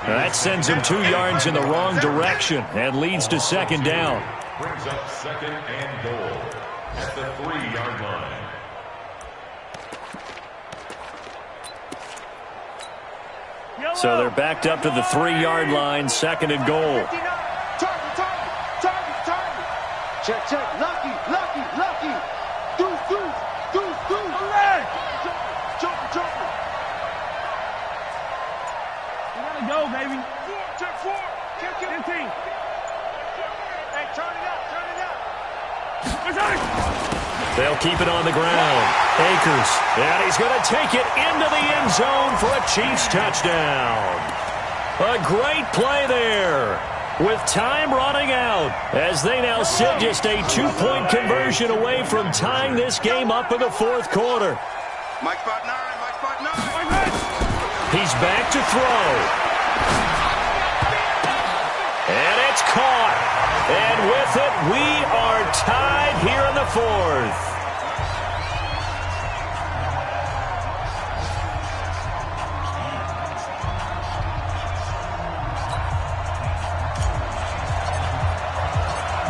That sends him 2 yards in the wrong direction and leads to 2nd down. Brings up 2nd and goal at the 3-yard line. So they're backed up to the 3-yard line, 2nd and goal. Target. Check. Lucky. Deuce. Jumper. You gotta go, baby. Check 4. Kick. 15. Hey, turn it up. They'll keep it on the ground. Akers, and he's going to take it into the end zone for a Chiefs touchdown. A great play there with time running out as they now sit just a 2-point conversion away from tying this game up in the 4th quarter. Mike spot 9. He's back to throw. And it's caught. And with it, we are tied here in the 4th.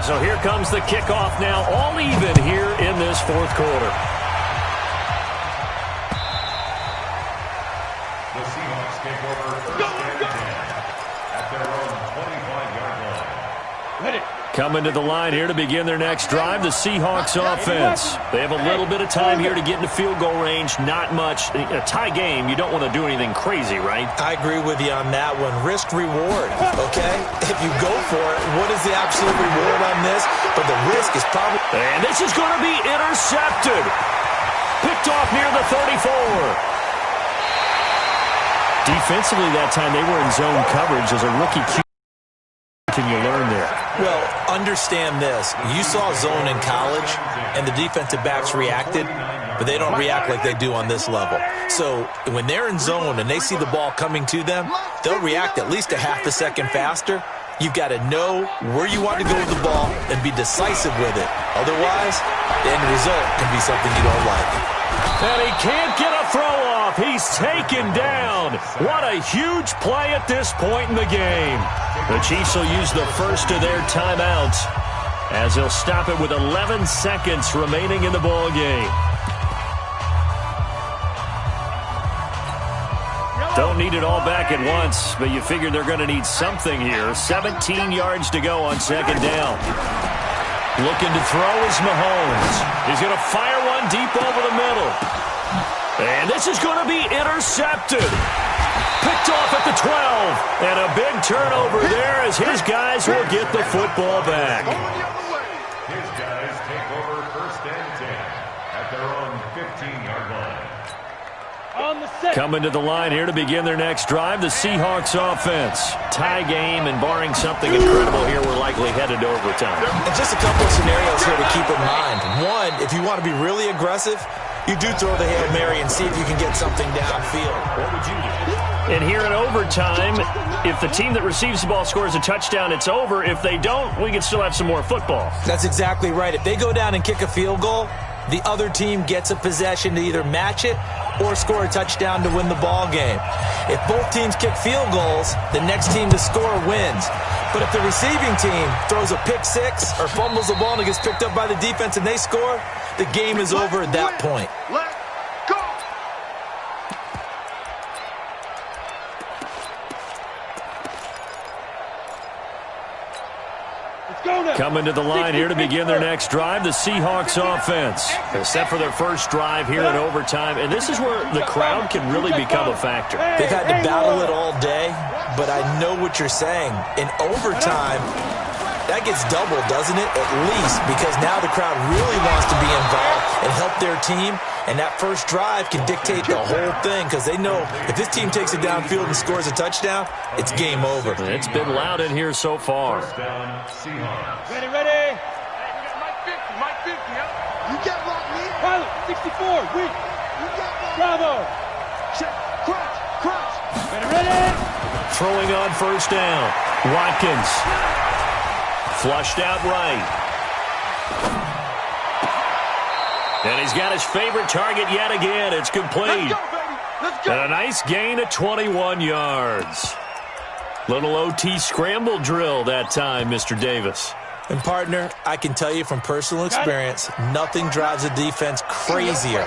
So here comes the kickoff now, all even here in this 4th quarter. The Seahawks take over 1st and 10 at their own 25-yard line. Coming to the line here to begin their next drive, the Seahawks offense. They have a little bit of time here to get into field goal range, not much. A tie game, you don't want to do anything crazy, right? I agree with you on that one. Risk reward, okay? If you go for it, what is the absolute reward on this? But the risk is probably... And this is going to be intercepted. Picked off near the 34. Defensively that time, they were in zone coverage as a rookie. Can you learn there? Well, understand this. You saw zone in college, and the defensive backs reacted, but they don't react like they do on this level. So when they're in zone and they see the ball coming to them, they'll react at least a half a second faster. You've got to know where you want to go with the ball and be decisive with it. Otherwise, the end result can be something you don't like. And he can't get a throw off. He's taken down. What a huge play at this point in the game. The Chiefs will use the first of their timeouts as they'll stop it with 11 seconds remaining in the ball game. Don't need it all back at once, but you figure they're going to need something here. 17 yards to go on second down. Looking to throw is Mahomes. He's going to fire one deep over the middle. And this is going to be intercepted. Picked off at the 12. And a big turnover there as his guys will get the football back. His guys take over first and 10 at their own 15-yard line. Coming to the line here to begin their next drive, the Seahawks offense. Tie game, and barring something incredible here, we're likely headed to overtime. And just a couple of scenarios here to keep in mind. One, if you want to be really aggressive, you do throw the Hail Mary and see if you can get something downfield. What would you do? And here in overtime, if the team that receives the ball scores a touchdown, it's over. If they don't, we can still have some more football. That's exactly right. If they go down and kick a field goal, the other team gets a possession to either match it or score a touchdown to win the ball game. If both teams kick field goals, the next team to score wins. But if the receiving team throws a pick six or fumbles the ball and it gets picked up by the defense and they score, the game is over at that point. Let's go. Coming to the line here to begin their next drive, the Seahawks offense. They're set for their first drive here in overtime, and this is where the crowd can really become a factor. They've had to battle it all day, but I know what you're saying. In overtime, that gets doubled, doesn't it? At least, because now the crowd really wants to be involved and help their team, and that first drive can dictate the whole thing because they know if this team takes it downfield and scores a touchdown, it's game over. It's been loud in here so far. First down, Seahawks. Ready, ready. Mike 50, huh? You get locked, me. Pilot, 64, weak. You get locked. Bravo. Check. Crunch. Ready, ready. Throwing on first down. Watkins. Flushed out right. And he's got his favorite target yet again. It's complete. Let's go, baby. Let's go. And a nice gain of 21 yards. Little OT scramble drill that time, Mr. Davis. And, partner, I can tell you from personal experience, nothing drives a defense crazier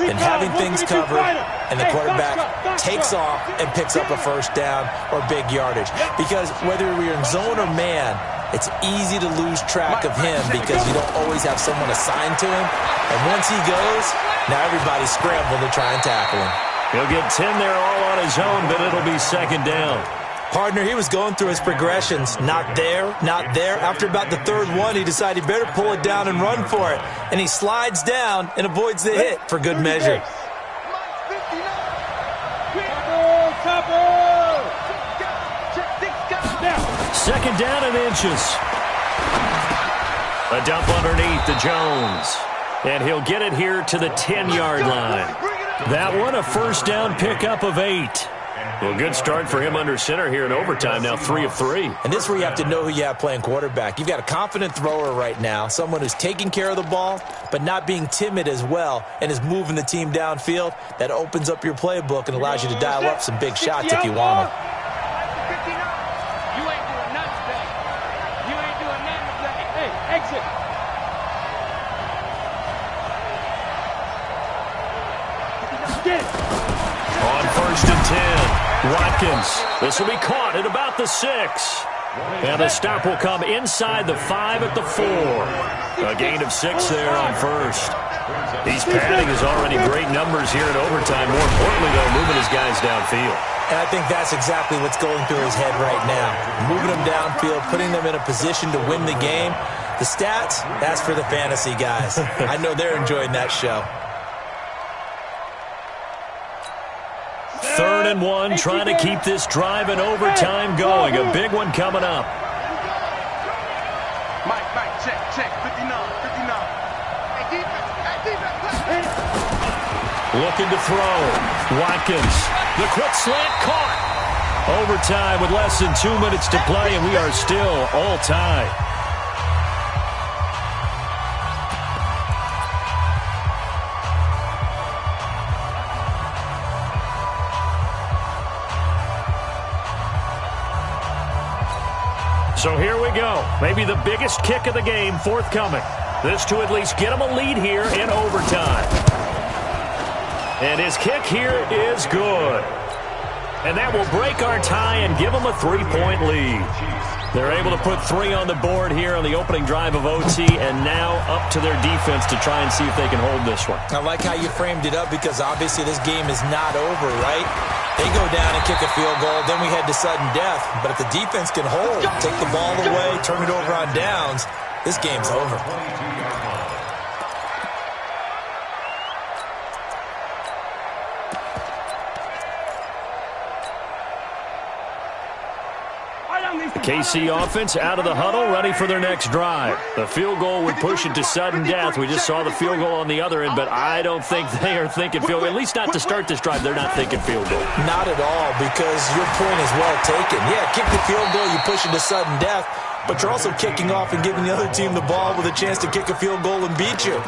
than having things covered and the quarterback takes off and picks up a first down or big yardage. Because whether we're in zone or man, it's easy to lose track of him because you don't always have someone assigned to him. And once he goes, now everybody's scrambling to try and tackle him. He'll get 10 there all on his own, but it'll be second down. Partner, he was going through his progressions. Not there, not there. After about the third one, he decided he better pull it down and run for it. And he slides down and avoids the hit for good measure. Second down and inches. A dump underneath to Jones. And he'll get it here to the 10-yard line. That one, a first down pickup of 8. Well, good start for him under center here in overtime, now 3 of 3. And this is where you have to know who you have playing quarterback. You've got a confident thrower right now, someone who's taking care of the ball, but not being timid as well, and is moving the team downfield. That opens up your playbook and allows you to dial up some big shots if you want them. You ain't doing nothing today. You ain't doing nothing today. Hey, exit. Get it. On first and 10. Watkins. This will be caught at about the 6. And the stop will come inside the 5 at the 4. A gain of 6 there on first. He's padding his already great numbers here in overtime. More importantly, though, moving his guys downfield. And I think that's exactly what's going through his head right now. Moving them downfield, putting them in a position to win the game. The stats, that's for the fantasy guys. I know they're enjoying that show. 3rd and 1, trying to keep this drive in overtime going. A big one coming up. Mike, check. 59. Hey, defense. Looking to throw. Watkins. The quick slant caught. Overtime with less than 2 minutes to play, and we are still all tied. So here we go. Maybe the biggest kick of the game forthcoming. This to at least get him a lead here in overtime. And his kick here is good. And that will break our tie and give them a 3-point lead. They're able to put 3 on the board here on the opening drive of OT, and now up to their defense to try and see if they can hold this one. I like how you framed it up because obviously this game is not over, right? They go down and kick a field goal, then we head to sudden death. But if the defense can hold, take the ball away, turn it over on downs, this game's over. The KC offense out of the huddle, ready for their next drive. The field goal would push it to sudden death. We just saw the field goal on the other end, but I don't think they are thinking field goal. At least not to start this drive. They're not thinking field goal. Not at all, because your point is well taken. Yeah, kick the field goal, you push it to sudden death, but you're also kicking off and giving the other team the ball with a chance to kick a field goal and beat you.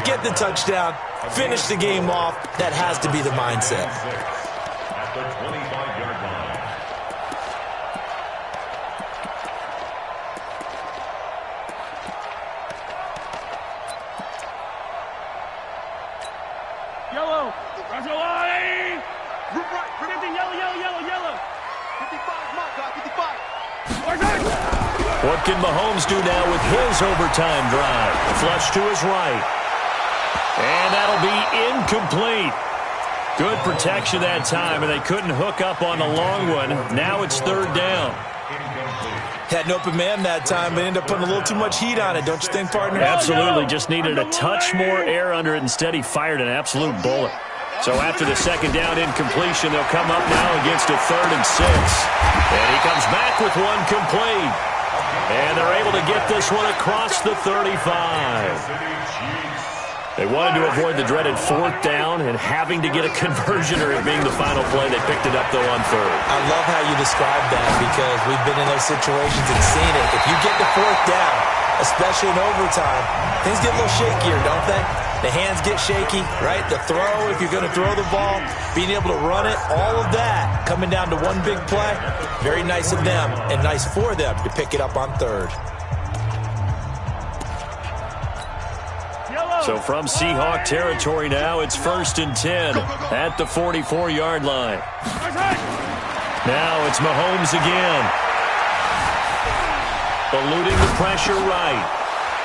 Get the touchdown, finish the game off. That has to be the mindset. At the 25-yard line. Yellow. Rajawari. Right. Predicting yellow, yellow, yellow, yellow. 55, mark, 55. What can Mahomes do now with his overtime drive? Flush to his right. And that'll be incomplete. Good protection that time, and they couldn't hook up on the long one. Now it's 3rd down. Had an open man that time, but ended up putting a little too much heat on it, don't you think, partner? Absolutely. Just needed a touch more air under it. Instead, he fired an absolute bullet. So after the 2nd down incompletion, they'll come up now against a 3rd and 6. And he comes back with one complete. And they're able to get this one across the 35. They wanted to avoid the dreaded 4th down and having to get a conversion or it being the final play. They picked it up, though, on 3rd. I love how you described that because we've been in those situations and seen it. If you get the 4th down, especially in overtime, things get a little shakier, don't they? The hands get shaky, right? The throw, if you're going to throw the ball, being able to run it, all of that coming down to one big play. Very nice of them and nice for them to pick it up on 3rd. So from Seahawk territory now, it's 1st and 10 at the 44-yard line. Now it's Mahomes again. Eluding the pressure right.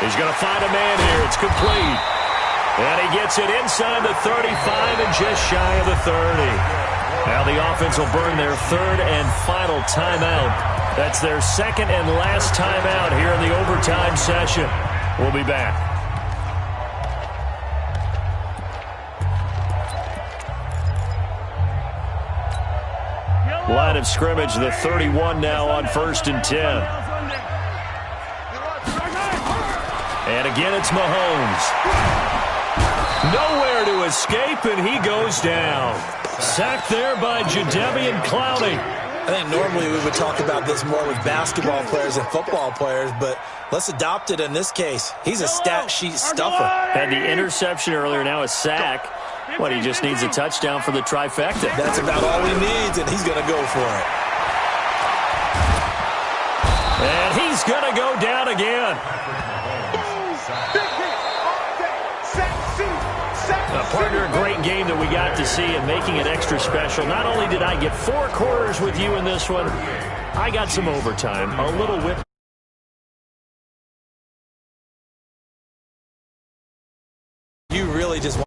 He's going to find a man here. It's complete. And he gets it inside the 35 and just shy of the 30. Now the offense will burn their 3rd and final timeout. That's their 2nd and last timeout here in the overtime session. We'll be back. Line of scrimmage, the 31 now on 1st and 10. And again, it's Mahomes. Nowhere to escape, and he goes down. Sacked there by Jadeveon Clowney. I think normally we would talk about this more with basketball players and football players, but let's adopt it in this case. He's a stat sheet stuffer. Had the interception earlier, now a sack. What, he just needs a touchdown for the trifecta. That's about all he needs, and he's going to go for it. And he's going to go down again. Partner, a great game that we got to see and making it extra special. Not only did I get 4 quarters with you in this one, I got some overtime, a little whip. You really just